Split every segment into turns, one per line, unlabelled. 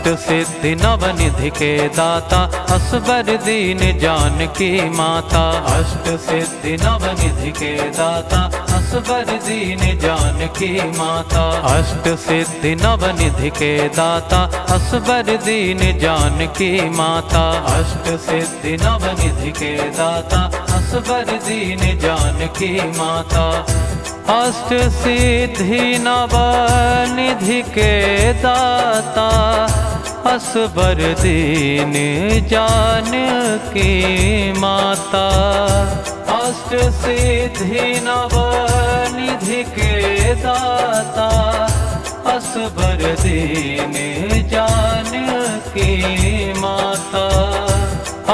अष्ट सिद्धि नवनिधि के दाता असबर दीन जानकी माता। अष्ट सिद्धि नवनिधि के दाता असबर दीन जानकी माता। अष्ट सिद्धि नवनिधि के दाता असबर दीन जानकी माता। अष्ट सिद्धि नवनिधि के दाता असबर दीन जानकी माता। अष्ट सिद्धि नवनिधि के दाता असबर दीन जानकी माता। अष्ट सिद्धि नवनिधि के दाता असबर दीन जानकी माता।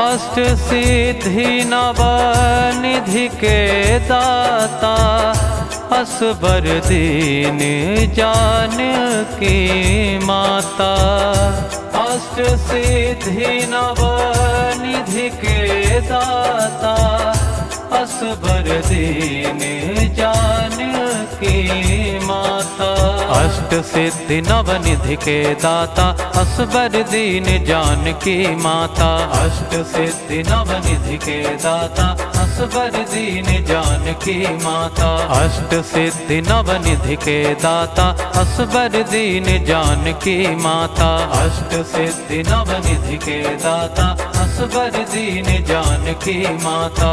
अष्ट सिद्धि नवनिधि के दाता असबर दीन जानकी माता। अष्ट सिद्धि नवनिधि के दाता असबर दीन जानकी माता। अष्ट सिद्धि नवनिधि के दाता असबर दीन जानकी माता। अष्ट सिद्धि नवनिधि के दाता असबर दीन जानकी माता। अष्ट सिद्धि नवनिधि के दाता असबर दीन जानकी माता। अष्ट सिद्धि नवनिधि के दाता असबर दीन जानकी माता।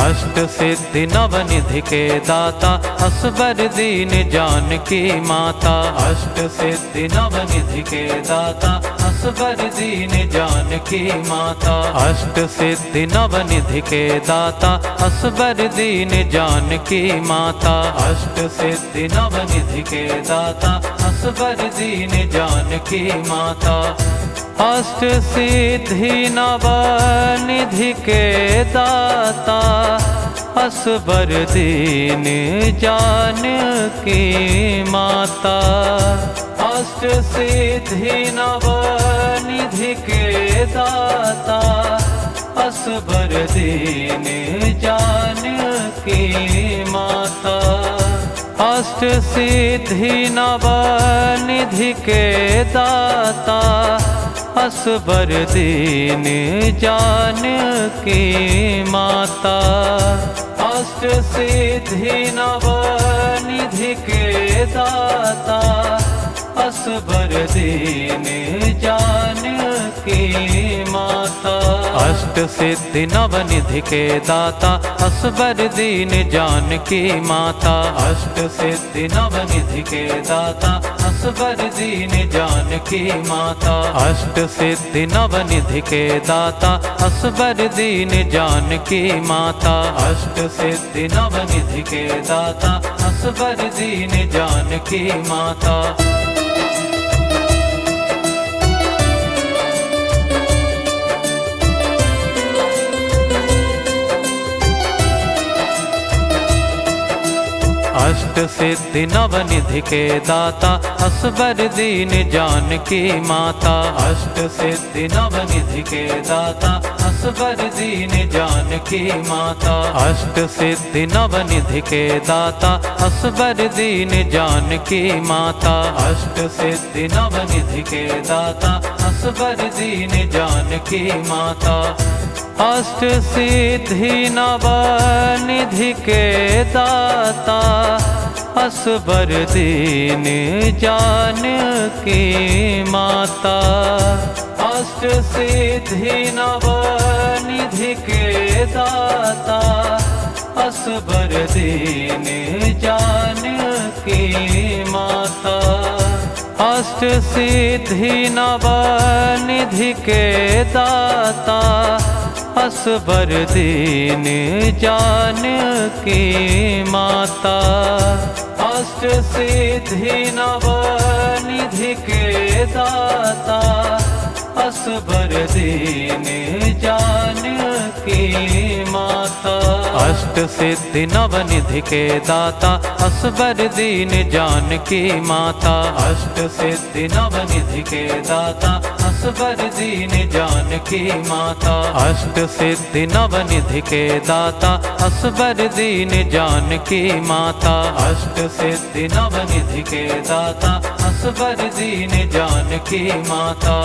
अष्ट सिद्धि नवनिधि के दाता असबर दीन जानकी माता। अष्ट सिद्धि नवनिधि के दाता असबर दीन जानकी माता। अष्ट सिद्धि नवनिधि के दाता असबर दीन जानकी माता। अष्ट सिद्धि नवनिधि के दाता असबर दीन जानकी माता। अष्ट सिद्धि नवनिधि के दाता असबर दीन जानकी माता। अष्ट सिद्धि नवनिधि के दाता असबर दीन जानकी माता। अष्ट सिद्धि नवनिधि के दाता असबर दीन जानकी माता। अष्ट सिद्धि नवनिधि के दाता असबर दीन जानकी माता। अष्ट सिद्धि नवनिधि के दाता असबर दीन जानकी माता। अष्ट सिद्धि नवनिधि के दाता असबर दीन जानकी माता। अष्ट सिद्धि नवनिधि के दाता असबर दीन जानकी माता। अष्ट सिद्धि नवनिधि के दाता असबर दीन जानकी माता। अष्ट सिद्धि नवनिधि के दाता असबर दीन जानकी माता। अष्ट सिद्धि नवनिधि के दाता असबर दीन जानकी माता। अष्ट सिद्धि नवनिधि के दाता असबर दीन जानकी माता। अष्ट सिद्धि नवनिधि के दाता असबर दीन जानकी माता। अष्ट सिद्धि नवनिधि के दाता असबर दीन जानकी माता। अष्ट सिद्धि नवनिधि के दाता असबर दीन जानकी माता। अष्ट सिद्धि नवनिधि के दाता असबर दीन जानकी माता। अष्ट सिद्धि नवनिधि के दाता असबर दीन जानकी माता। अष्ट सिद्धि नवनिधि के दाता असबर दीन जानकी माता। अष्ट सिद्धि नवनिधि के दाता असबर दीन जानकी माता। अष्ट सिद्धि नवनिधि के दाता असबर दीन जानकी माता। अष्ट सिद्धि नवनिधि के दाता असबर दीन जानकी माता।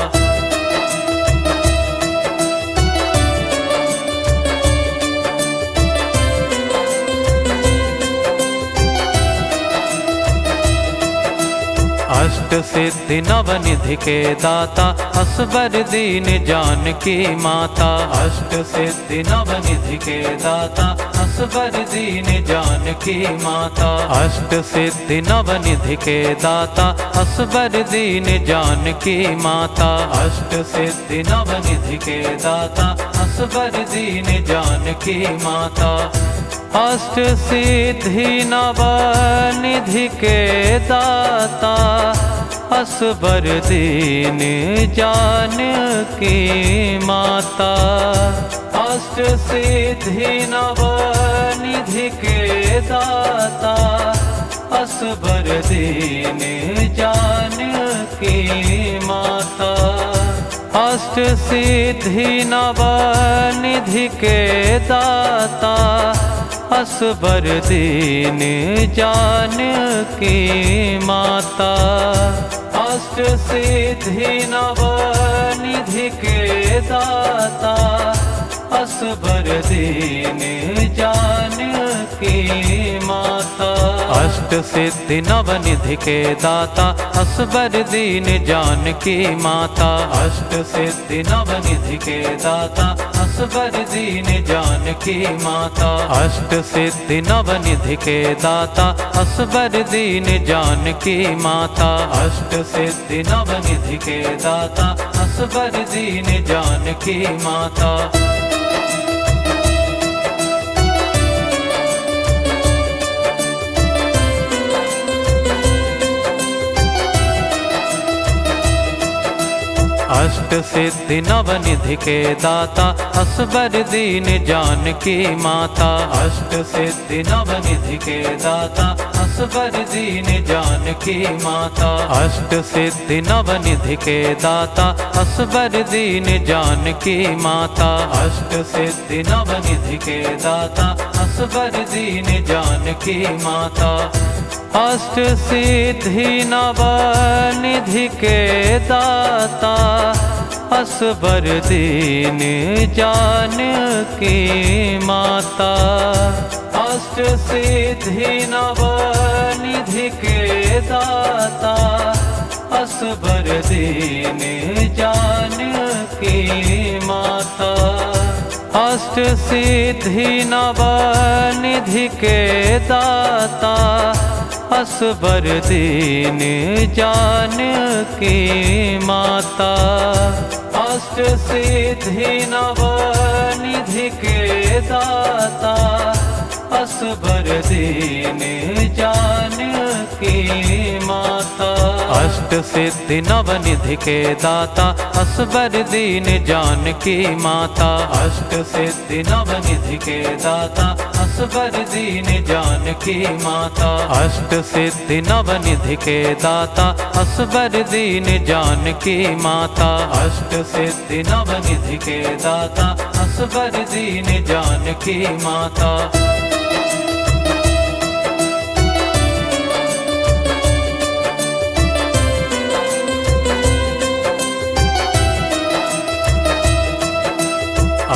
अष्ट सिद्धि नवनिधि के दाता असबर दीन जानकी माता। अष्ट सिद्धि नवनिधि के दाता असबर दीन जानकी माता। अष्ट सिद्धि नवनिधि के दाता असबर दीन जानकी माता। अष्ट सिद्धि नवनिधि के दाता असबर दीन जानकी माता। अष्ट सिद्धि नवनिधि के दाता असबर दीन जानकी माता। अष्ट सिद्धि नवनिधि के दाता असबर दीन जानकी माता। अष्ट सिद्धि नवनिधि के दाता असबर दीन जानकी माता। अष्ट सिद्धि नवनिधि के दाता असबर दीन जानकी माता। अष्ट सिद्धि नवनिधि के दाता असबर दीन जानकी माता। अष्ट सिद्धि नवनिधि के दाता असबर दीन जानकी माता। अष्ट सिद्धि नवनिधि के दाता असबर दीन जानकी माता। अष्ट सिद्धि नवनिधि के दाता असबर दीन जानकी माता। अष्ट सिद्धि नवनिधि के दाता असबर दीन जानकी माता। अष्ट सिद्धि नवनिधि के दाता असबर दीन जानकी माता। अष्ट सिद्धि नवनिधि के दाता असबर दीन जानकी माता। अष्ट सिद्धि नवनिधि के दाता असबर दीन जानकी माता। अष्ट सिद्धि नवनिधि के दाता असबर दीन जानकी माता। अष्ट सिद्धि नवनिधि के दाता असबर दीन जानकी माता। अष्ट सिद्धि नवनिधि के दाता असबर दीन जानकी माता। अष्ट सिद्धि नवनिधि के दाता असबर दीन जानकी माता। अष्ट सिद्धि नवनिधि के दाता असबर दीन जानकी माता। अष्ट सिद्धि नवनिधि के दाता असबर दीन जानकी माता। अष्ट सिद्धि नवनिधि के दाता असबर दीन जानकी माता। अष्ट सिद्धि नवनिधि के दाता असबर दीन जानकी माता।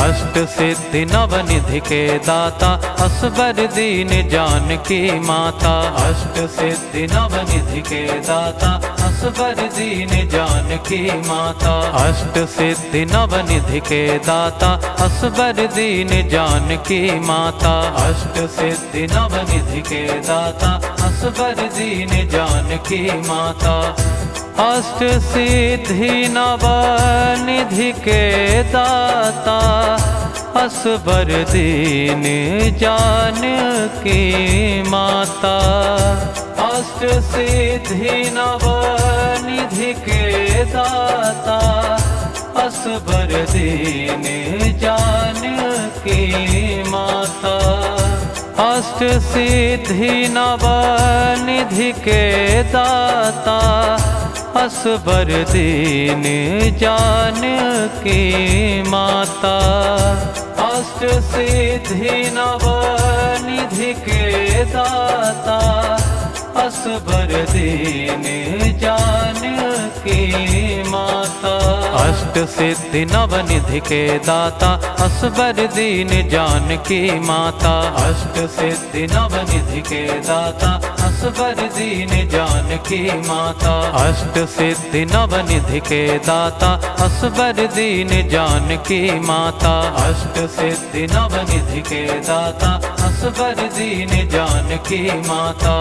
अष्ट सिद्धि नवनिधि के दाता असबर दीन जानकी माता। अष्ट सिद्धि नवनिधि के दाता असबर दीन जानकी माता। अष्ट सिद्धि नवनिधि के दाता असबर दीन जानकी माता। अष्ट सिद्धि नवनिधि के दाता असबर दीन जानकी माता। अष्ट सिद्धि नवनिधि के दाता असबर दीन जानकी माता। अष्ट सिद्धि नवनिधि के दाता असबर दीन जानकी माता। अष्ट सिद्धि नवनिधि के दाता असबर दीन जानकी माता। अष्ट सिद्धि नव निधि के दाता असबर दीन जानकी माता। अष्ट सिद्धि नव निधि के दाता असबर दीन जानकी माता। अष्ट सिद्धि नव निधि के दाता असबर दीन जानकी माता। अष्ट सिद्धि नव निधि के दाता असबर दीन जानकी माता। अष्ट सिद्धि नव निधि के दाता असबर दीन जानकी माता।